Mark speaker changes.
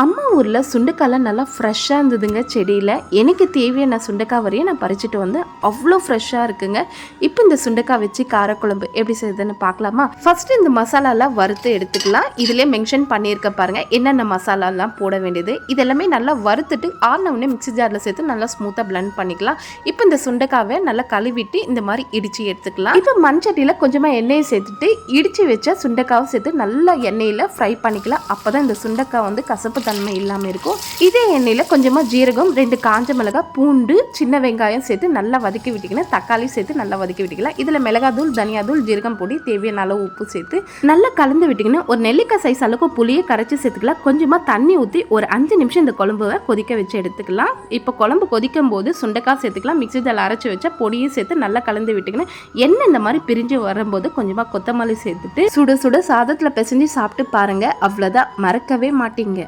Speaker 1: அம்மா ஊரில் சுண்டைக்காய்லாம் நல்லா ஃப்ரெஷ்ஷாக இருந்ததுங்க செடியில். எனக்கு தேவையான சுண்டைக்காய் வரையும் நான் பறிச்சுட்டு வந்து அவ்வளோ ஃப்ரெஷ்ஷாக இருக்குங்க. இப்போ இந்த சுண்டைக்காய் வச்சு காரக்குழம்பு எப்படி செய்யுதுன்னு பார்க்கலாமா? ஃபர்ஸ்ட் இந்த மசாலாலாம் வறுத்து எடுத்துக்கலாம். இதிலே மென்ஷன் பண்ணியிருக்க பாருங்கள் என்னென்ன மசாலாலாம் போட வேண்டியது. இதெல்லாமே நல்லா வறுத்துட்டு ஆறினவுடனே மிக்ஸி ஜாரில் சேர்த்து நல்லா ஸ்மூத்தாக பிளெண்ட் பண்ணிக்கலாம். இப்போ இந்த சுண்டைக்காவை நல்லா கழுவிட்டு இந்த மாதிரி இடித்து எடுத்துக்கலாம். இப்போ மண்சட்டியில் கொஞ்சமாக எண்ணெயை சேர்த்துட்டு இடித்து வச்ச சுண்டைக்காவை சேர்த்து நல்லா எண்ணெயில் ஃப்ரை பண்ணிக்கலாம். அப்போ தான் இந்த சுண்டைக்காய் வந்து கசப்பு தன்மை இல்லாமல் இருக்கும். இதே எண்ணெயில் கொஞ்சமாக ஜீரகம், 2 காஞ்ச மிளகாய், பூண்டு, சின்ன வெங்காயம் சேர்த்து நல்லா வதக்கி விட்டிங்கன்னா தக்காளி சேர்த்து நல்லா வதக்கி விட்டுக்கலாம். இதில் மிளகாத்தூள், தனியாத்தூள், ஜீரகம் பொடி, தேவையான அளவு உப்பு சேர்த்து நல்லா கலந்து விட்டிங்கன்னா ஒரு நெல்லிக்காய் சைஸ் அளவுக்கு புளியை கரைச்சி சேர்த்துக்கலாம். கொஞ்சமாக தண்ணி ஊற்றி ஒரு 5 நிமிஷம் இந்த குழம்புவை கொதிக்க வச்சு எடுத்துக்கலாம். இப்போ குழம்பு கொதிக்கும் போது சுண்டைக்காய் சேர்த்துக்கலாம். மிக்ஸி ஜாரில் அரைச்சி வச்சா பொடியை சேர்த்து நல்லா கலந்து விட்டிங்கன்னா எண்ணெய் இந்த மாதிரி பிரிஞ்சு வரும்போது கொஞ்சமாக கொத்தமல்லி சேர்த்துட்டு சுட சுட சாதத்தில் பிசைஞ்சு சாப்பிட்டு பாருங்கள். அவ்வளோதான், மறக்கவே மாட்டீங்க.